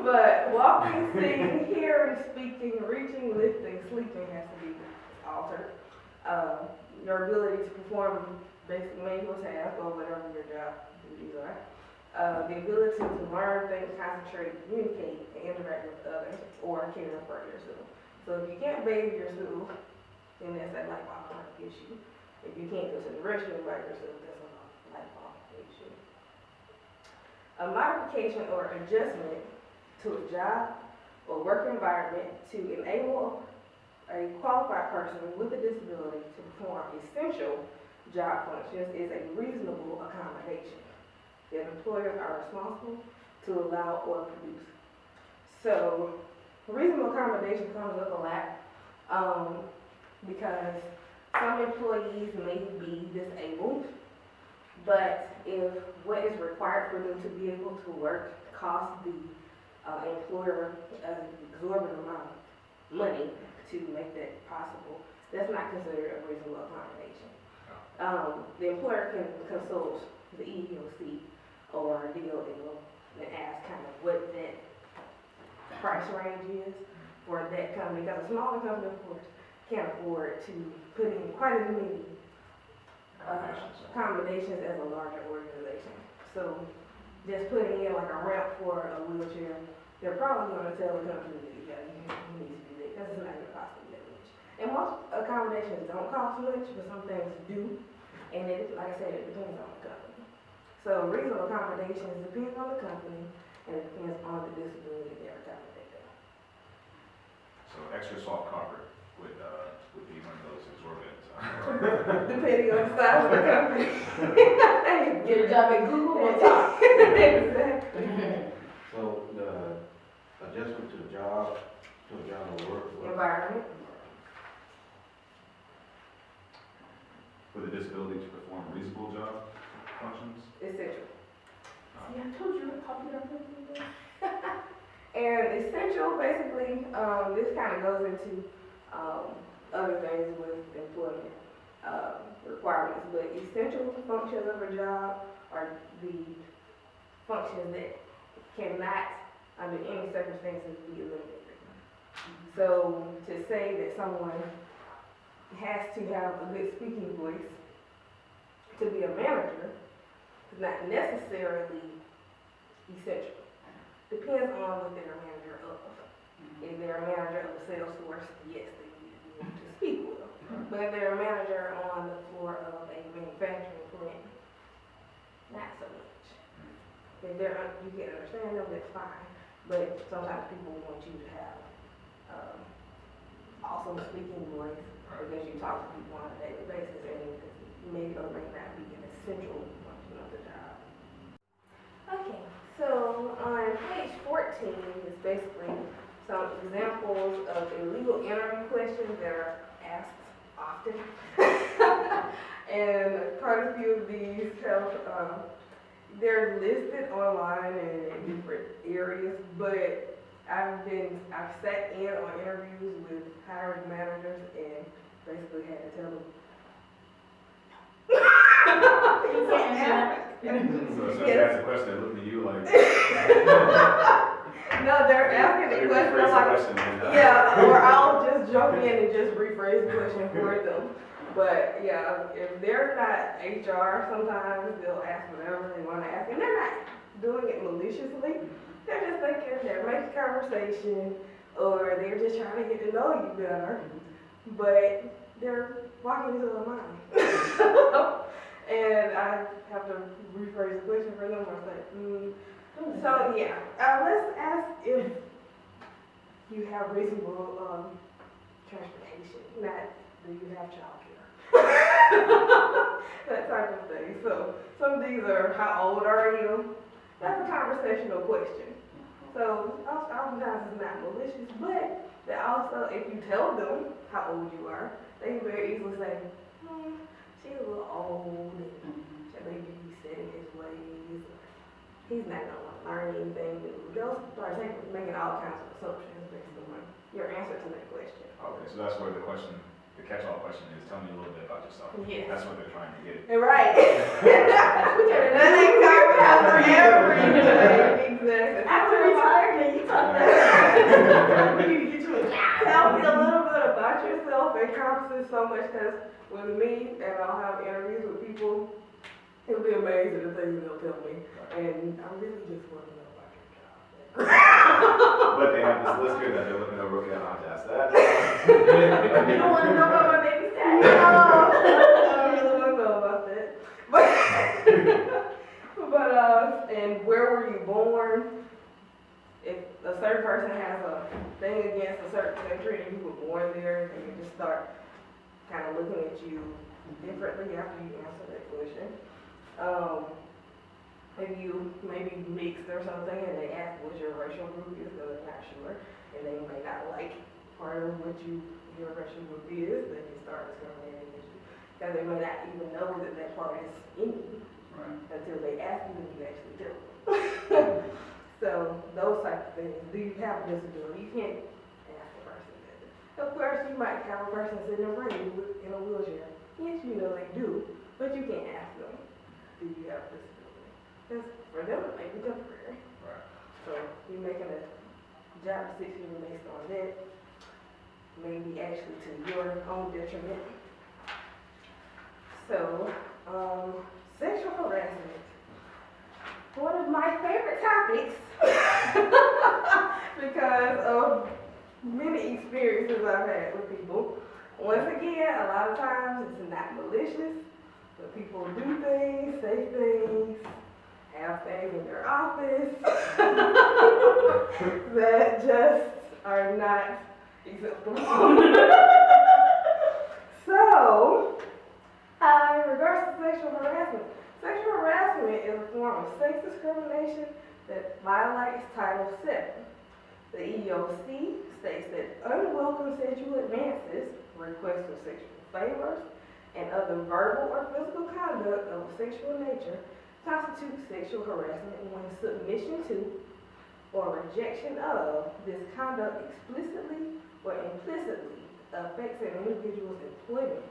But walking, sitting, hearing, speaking, reaching, lifting, sleeping has to be altered. Your ability to perform basic manual tasks or whatever your job duties are. The ability to learn things, concentrate, communicate, and interact with others, or care for yourself. So if you can't bathe yourself, then that's a lifelong issue. If you can't go to the restroom by yourself, that's a lifelong issue. A modification or adjustment to a job or work environment to enable a qualified person with a disability to perform essential job functions is a reasonable accommodation that employers are responsible to allow or produce. So, reasonable accommodation comes up a lot because some employees may be disabled, but if what is required for them to be able to work costs the employer an exorbitant amount of money to make that possible, that's not considered a reasonable accommodation. The employer can consult the EEOC or DOL and ask kind of what that price range is for that company, because a smaller company, of course, can't afford to put in quite as many accommodations as a larger organization. So just putting in like a ramp for a wheelchair, they're probably going to tell the company that you need to do that. That's not going to cost them that much. And most accommodations don't cost much, but some things do. And it, like I said, it depends on the company. So reasonable accommodations depends on the company, and it depends on the disability they're accommodating. So extra soft carpet would be one of those exorbitant. Depending on the size of the company. Get a job at Google or top. Exactly. So the adjustment to the job or work. Environment. With a disability to perform reasonable job functions? Essential. Yeah, I told you to copy that. And essential, basically, this kind of goes into other things with employment requirements, but essential functions of a job are the functions that cannot, under any circumstances, be eliminated. So to say that someone has to have a good speaking voice to be a manager is not necessarily essential. Depends on what they're a manager of. If they're a manager of a sales force, yes, they need to be able to speak well. But if they're a manager on the floor of a manufacturing plant, not so much. If you can understand them, that's fine. But sometimes people want you to have awesome speaking voice because you talk to people on a daily basis, and it may or may not be an essential function of the job. Okay, so on page 14 is basically some examples of illegal interview questions that are asked often. And quite a few of these have, they're listed online and in different areas, but I've sat in on interviews with hiring managers and basically had to tell them. So that's a question, they're looking at you like. No, they're asking the question, I'm like, yeah, or I'll just jump in and just rephrase the question for them. But yeah, if they're not HR, sometimes they'll ask whatever they want to ask, and they're not doing it maliciously. They're just thinking they're making conversation, or they're just trying to get to know you better, but they're walking into a mine. And I have to rephrase the question for them. I was like, So yeah, let's ask if you have reasonable transportation, not do you have childcare. That type of thing. So some of these are, how old are you? That's a conversational question. So oftentimes it's not malicious, but that also, if you tell them how old you are, they can very easily say, she's a little old, and maybe he's set in his ways, or he's not going to want to learn anything new. They'll start making all kinds of assumptions based on your answer to that question. Okay, so that's where the question, the catch-all question is, tell me a little bit about yourself. Yes. That's what they're trying to get. Right. That ain't talking about for everything. Exactly. After retirement, you talk tell me a little bit about yourself encompasses so much, because with me, and I'll have interviews with people, you'll be amazed at the things they'll tell me, and I really just want to know about your job. But they have this list here that they're looking over, okay, I'll have to ask that. You don't wanna know about my baby No, status? I don't really want to know about that. But and where were you born? If a certain person has a thing against a certain country and you were born there, they can just start kind of looking at you differently after you answer that question. If you maybe mixed or something and they ask what your racial group is, because they're not sure, and they may not like part of what your racial group is, then you start discriminating against you. Because they may not even know that that part is in you until they ask you and you actually do. So those types of things. Do you have a disability? You can't ask a person that. Of course, you might have a person sitting in a wheelchair. Yes, you know they do, but you can't ask them, do you have a disability? Because for them, it may be temporary. Right. So you're making a job decision based on that, maybe actually to your own detriment. So, sexual harassment. One of my favorite topics because of many experiences I've had with people. Once again, a lot of times it's not malicious, but people do things, say things, have things in their office that just are not acceptable. So, in regards to sexual harassment is a form of sex discrimination that violates Title VII. The EEOC states that unwelcome sexual advances, requests for sexual favors, and other verbal or physical conduct of a sexual nature constitute sexual harassment when submission to or rejection of this conduct explicitly or implicitly affects an individual's employment,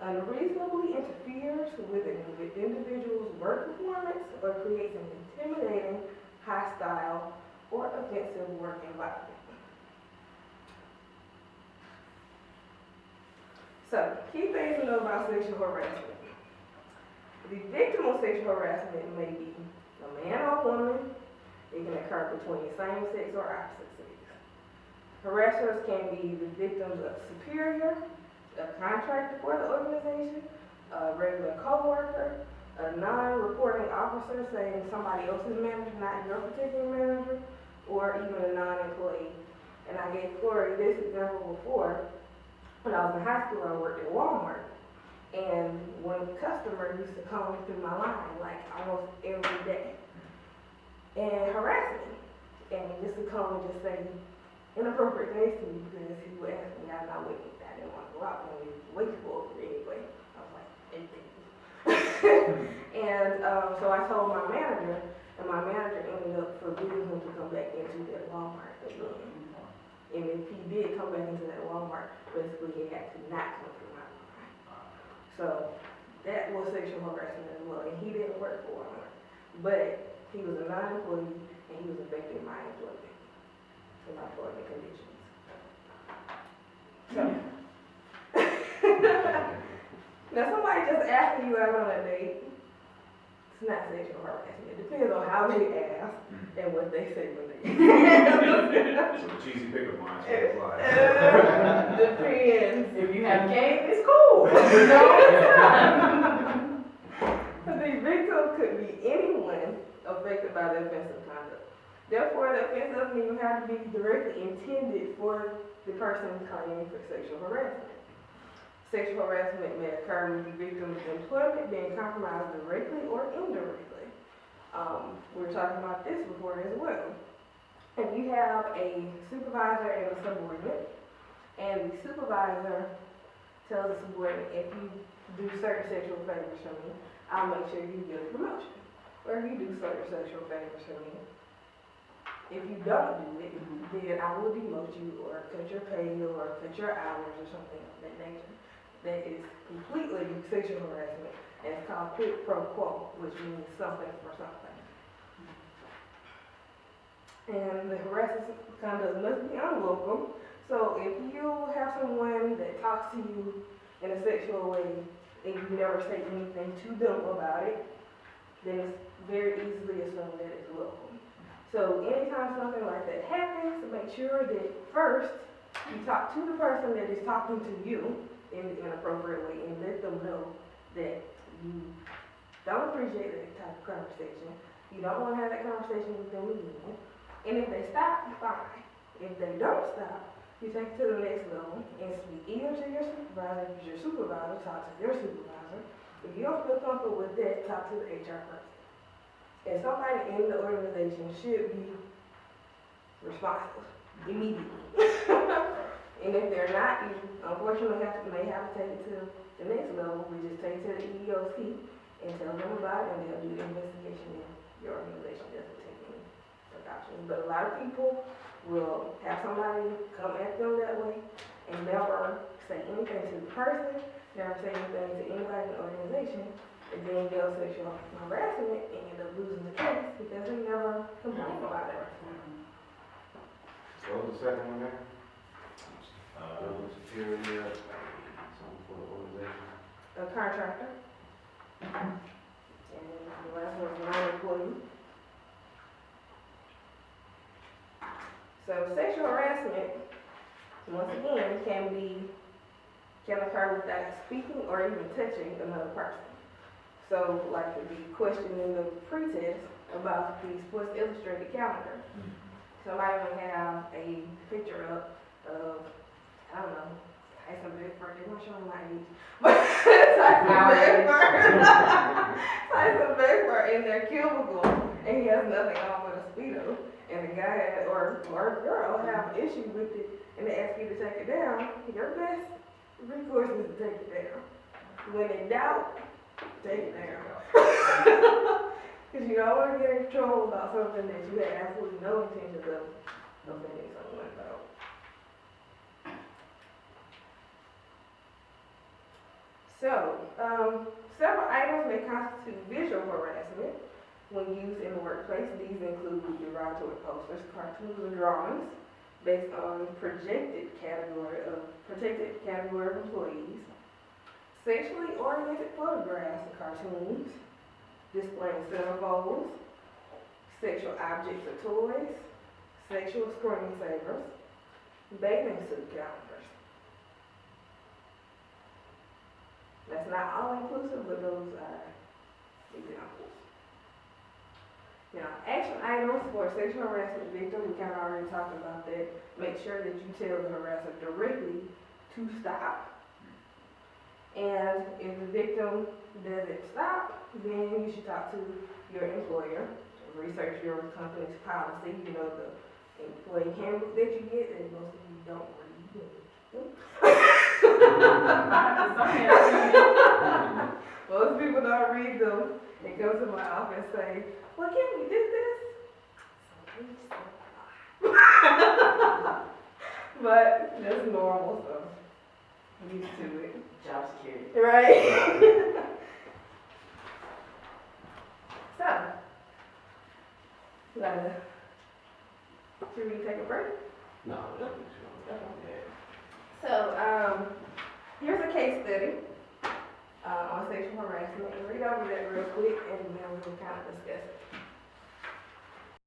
unreasonably interferes with an individual's work performance, or creates an intimidating, hostile, or offensive work environment. So, key things to know about sexual harassment. The victim of sexual harassment may be a man or a woman. It can occur between same sex or opposite sex. Harassers can be the victims of superior, a contractor for the organization, a regular co-worker, a non-reporting officer, saying somebody else's manager, not your particular manager, or even a non-employee. And I gave Corey this example before. When I was in high school, I worked at Walmart. And one customer used to come through my line, like almost every day, and harass me. And he used to come and just say inappropriate things to me because he would ask me out and I didn't want to go out when we was way too old anyway. I was like, and so I told my manager, and my manager ended up forbidding him to come back into that Walmart again. And if he did come back into that Walmart, basically he had to not come through my line. So that was sexual harassment as well, and he didn't work for him. But he was a non-employee, and he was affecting my employment, and my employment conditions. So, now somebody just asking you out on a date, it's not sexual harassment. It depends on how they ask and what they say when they ask. So the cheesy pickup lines can fly. Depends. If you have game, it's cool. The victim could be anyone affected by the offensive conduct. Therefore, the offense doesn't even have to be directly intended for the person claiming for sexual harassment. Sexual harassment may occur with the victim's employment being compromised directly or indirectly. We were talking about this before as well. If you have a supervisor and a subordinate, and the supervisor tells the subordinate, if you do certain sexual favors for me, I'll make sure you get a promotion. Or if you do certain sexual favors for me, if you don't do it, then I will demote you or cut your pay or cut your hours or something of that nature. That is completely sexual harassment, and it's called quid pro quo, which means something for something. And the harassment conduct must be unwelcome, So if you have someone that talks to you in a sexual way and you never say anything to them about it, then it's very easily assumed that it's welcome. So anytime something like that happens, make sure that first you talk to the person that is talking to you in the inappropriate way and let them know that you don't appreciate that type of conversation. You don't want to have that conversation with them again. And if they stop, fine. If they don't stop, you take it to the next level and speak either to your supervisor. If it's your supervisor, talk to their supervisor. If you don't feel comfortable with that, talk to the HR person. And somebody in the organization should be responsible immediately. And if they're not, you unfortunately may have to take it to the next level, which is take it to the EEOC and tell them about it, and they'll do the investigation in your organization. Doesn't take any precautions. But a lot of people will have somebody come at them that way and never say anything to the person, never say anything to anybody in the organization, and then they'll sexual harassment and end up losing the case because they never complain about it. What was the second one there? Security, something for the organization. A contractor. And the last one was non-employee. So sexual harassment, once again, can occur without speaking or even touching another person. So, like the question in the pre-test about the Sports Illustrated calendar. Somebody may have a picture up of, I don't know, Tyson Bedford. They weren't showing my age, but Tyson Bedford in their cubicle, and he has nothing on but a Speedo. And the guy or girl have an issue with it, and they ask you to take it down. Your best recourse is to take it down. When in doubt, take it down. Because you don't want to get in trouble about something that you had absolutely no intention of offending someone about. So, several items may constitute visual harassment when used in the workplace. These include derogatory posters, cartoons, or drawings based on protected category of employees, sexually oriented photographs and cartoons, displaying centerfolds, sexual objects or toys, sexual screensavers, bathing suit calendars. That's not all inclusive, but those are examples. Now, action items for a sexual harassment victim, we kind of already talked about that. Make sure that you tell the harasser directly to stop. And if the victim doesn't stop, then you should talk to your employer, research your company's policy, the employee handbook that you get that most of you don't read. Most people don't read them. They come to my office and say, well, can we do this? But that's normal, so I'm used to it. Job security. Right? So, should we take a break? No, that's sure. So, here's a case study on sexual harassment. Read over that real quick and then we'll kind of discuss it.